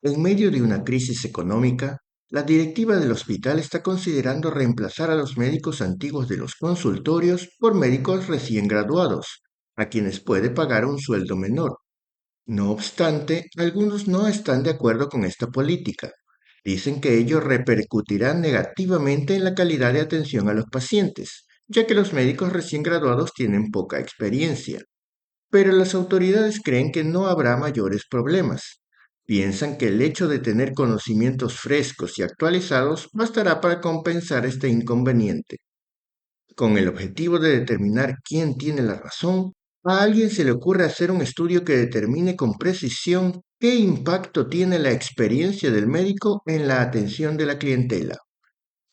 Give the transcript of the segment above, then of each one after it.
En medio de una crisis económica, la directiva del hospital está considerando reemplazar a los médicos antiguos de los consultorios por médicos recién graduados, a quienes puede pagar un sueldo menor. No obstante, algunos no están de acuerdo con esta política. Dicen que ello repercutirá negativamente en la calidad de atención a los pacientes, ya que los médicos recién graduados tienen poca experiencia. Pero las autoridades creen que no habrá mayores problemas. Piensan que el hecho de tener conocimientos frescos y actualizados bastará para compensar este inconveniente. Con el objetivo de determinar quién tiene la razón, a alguien se le ocurre hacer un estudio que determine con precisión qué impacto tiene la experiencia del médico en la atención de la clientela.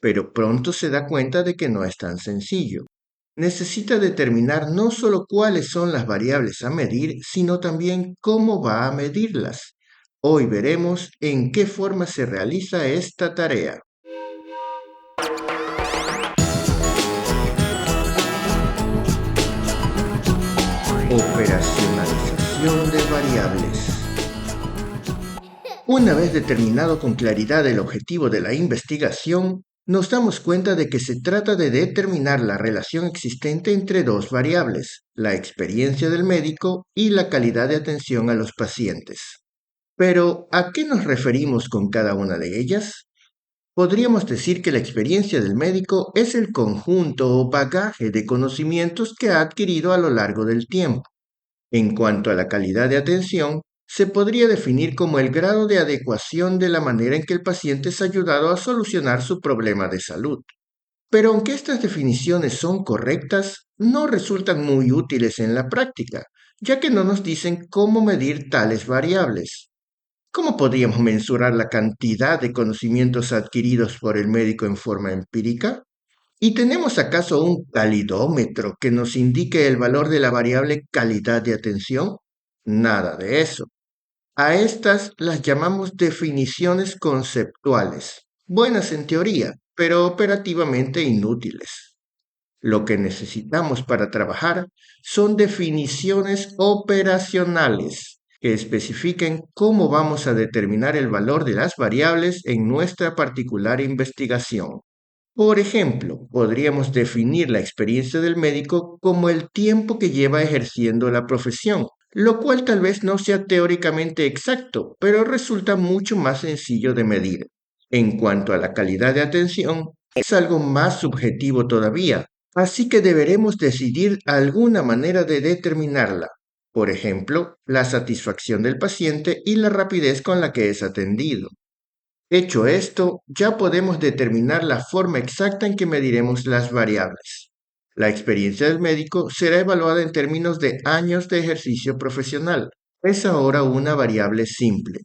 Pero pronto se da cuenta de que no es tan sencillo. Necesita determinar no solo cuáles son las variables a medir, sino también cómo va a medirlas. Hoy veremos en qué forma se realiza esta tarea. Operacionalización de variables. Una vez determinado con claridad el objetivo de la investigación, nos damos cuenta de que se trata de determinar la relación existente entre dos variables, la experiencia del médico y la calidad de atención a los pacientes. Pero, ¿a qué nos referimos con cada una de ellas? Podríamos decir que la experiencia del médico es el conjunto o bagaje de conocimientos que ha adquirido a lo largo del tiempo. En cuanto a la calidad de atención, se podría definir como el grado de adecuación de la manera en que el paciente es ayudado a solucionar su problema de salud. Pero aunque estas definiciones son correctas, no resultan muy útiles en la práctica, ya que no nos dicen cómo medir tales variables. ¿Cómo podríamos mensurar la cantidad de conocimientos adquiridos por el médico en forma empírica? ¿Y tenemos acaso un calidómetro que nos indique el valor de la variable calidad de atención? Nada de eso. A estas las llamamos definiciones conceptuales, buenas en teoría, pero operativamente inútiles. Lo que necesitamos para trabajar son definiciones operacionales que especifiquen cómo vamos a determinar el valor de las variables en nuestra particular investigación. Por ejemplo, podríamos definir la experiencia del médico como el tiempo que lleva ejerciendo la profesión, lo cual tal vez no sea teóricamente exacto, pero resulta mucho más sencillo de medir. En cuanto a la calidad de atención, es algo más subjetivo todavía, así que deberemos decidir alguna manera de determinarla. Por ejemplo, la satisfacción del paciente y la rapidez con la que es atendido. Hecho esto, ya podemos determinar la forma exacta en que mediremos las variables. La experiencia del médico será evaluada en términos de años de ejercicio profesional. Es ahora una variable simple.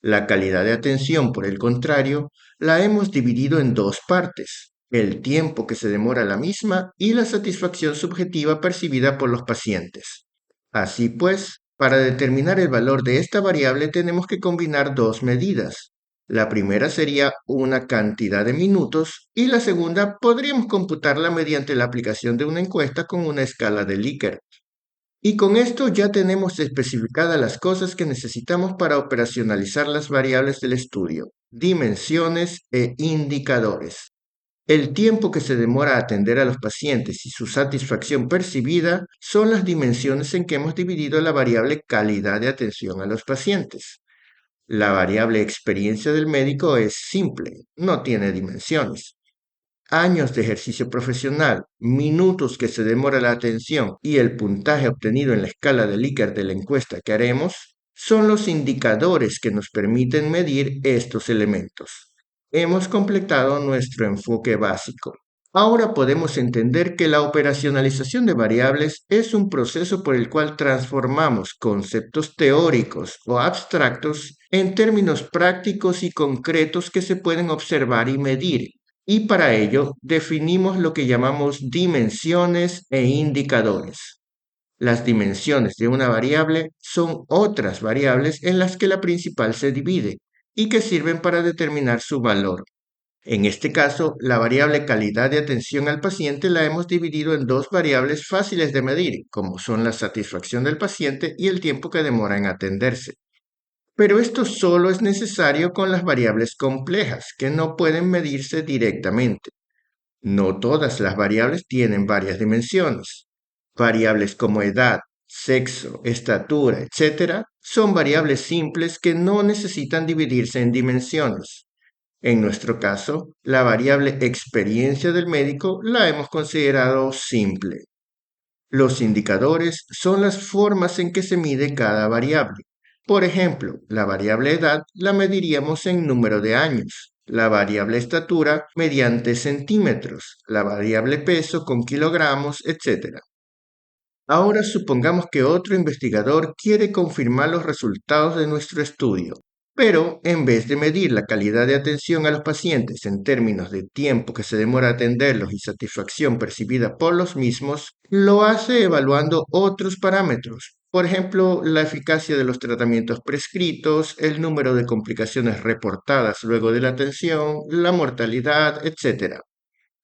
La calidad de atención, por el contrario, la hemos dividido en dos partes: el tiempo que se demora la misma y la satisfacción subjetiva percibida por los pacientes. Así pues, para determinar el valor de esta variable tenemos que combinar dos medidas. La primera sería una cantidad de minutos y la segunda podríamos computarla mediante la aplicación de una encuesta con una escala de Likert. Y con esto ya tenemos especificadas las cosas que necesitamos para operacionalizar las variables del estudio, dimensiones e indicadores. El tiempo que se demora a atender a los pacientes y su satisfacción percibida son las dimensiones en que hemos dividido la variable calidad de atención a los pacientes. La variable experiencia del médico es simple, no tiene dimensiones. Años de ejercicio profesional, minutos que se demora la atención y el puntaje obtenido en la escala de Likert de la encuesta que haremos son los indicadores que nos permiten medir estos elementos. Hemos completado nuestro enfoque básico. Ahora podemos entender que la operacionalización de variables es un proceso por el cual transformamos conceptos teóricos o abstractos en términos prácticos y concretos que se pueden observar y medir, y para ello definimos lo que llamamos dimensiones e indicadores. Las dimensiones de una variable son otras variables en las que la principal se divide y que sirven para determinar su valor. En este caso, la variable calidad de atención al paciente la hemos dividido en dos variables fáciles de medir, como son la satisfacción del paciente y el tiempo que demora en atenderse. Pero esto solo es necesario con las variables complejas, que no pueden medirse directamente. No todas las variables tienen varias dimensiones. Variables como edad, sexo, estatura, etc., son variables simples que no necesitan dividirse en dimensiones. En nuestro caso, la variable experiencia del médico la hemos considerado simple. Los indicadores son las formas en que se mide cada variable. Por ejemplo, la variable edad la mediríamos en número de años, la variable estatura mediante centímetros, la variable peso con kilogramos, etc. Ahora supongamos que otro investigador quiere confirmar los resultados de nuestro estudio, pero en vez de medir la calidad de atención a los pacientes en términos de tiempo que se demora atenderlos y satisfacción percibida por los mismos, lo hace evaluando otros parámetros. Por ejemplo, la eficacia de los tratamientos prescritos, el número de complicaciones reportadas luego de la atención, la mortalidad, etc.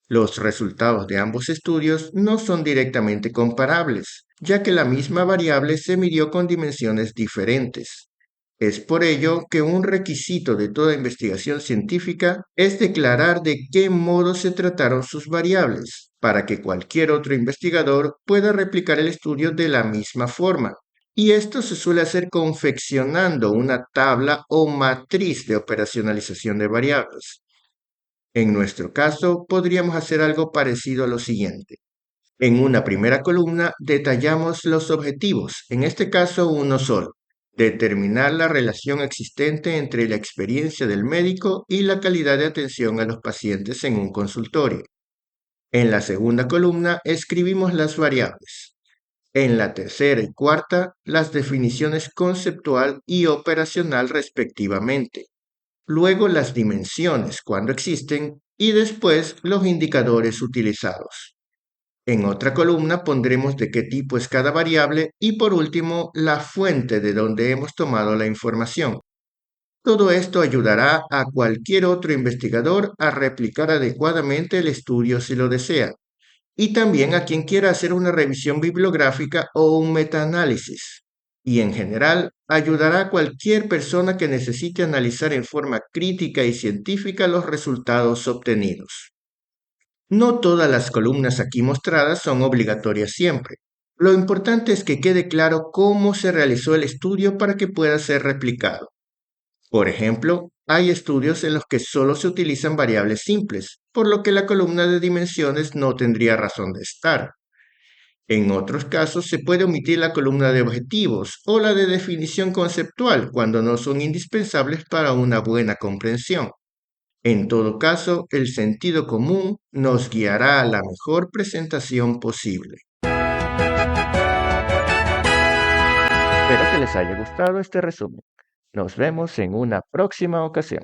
Los resultados de ambos estudios no son directamente comparables, ya que la misma variable se midió con dimensiones diferentes. Es por ello que un requisito de toda investigación científica es declarar de qué modo se trataron sus variables, para que cualquier otro investigador pueda replicar el estudio de la misma forma. Y esto se suele hacer confeccionando una tabla o matriz de operacionalización de variables. En nuestro caso, podríamos hacer algo parecido a lo siguiente. En una primera columna detallamos los objetivos, en este caso uno solo: determinar la relación existente entre la experiencia del médico y la calidad de atención a los pacientes en un consultorio. En la segunda columna escribimos las variables. En la tercera y cuarta, las definiciones conceptual y operacional respectivamente. Luego las dimensiones cuando existen y después los indicadores utilizados. En otra columna pondremos de qué tipo es cada variable y por último la fuente de donde hemos tomado la información. Todo esto ayudará a cualquier otro investigador a replicar adecuadamente el estudio si lo desea, y también a quien quiera hacer una revisión bibliográfica o un metaanálisis. Y en general, ayudará a cualquier persona que necesite analizar en forma crítica y científica los resultados obtenidos. No todas las columnas aquí mostradas son obligatorias siempre. Lo importante es que quede claro cómo se realizó el estudio para que pueda ser replicado. Por ejemplo, hay estudios en los que solo se utilizan variables simples, por lo que la columna de dimensiones no tendría razón de estar. En otros casos se puede omitir la columna de objetivos o la de definición conceptual cuando no son indispensables para una buena comprensión. En todo caso, el sentido común nos guiará a la mejor presentación posible. Espero que les haya gustado este resumen. Nos vemos en una próxima ocasión.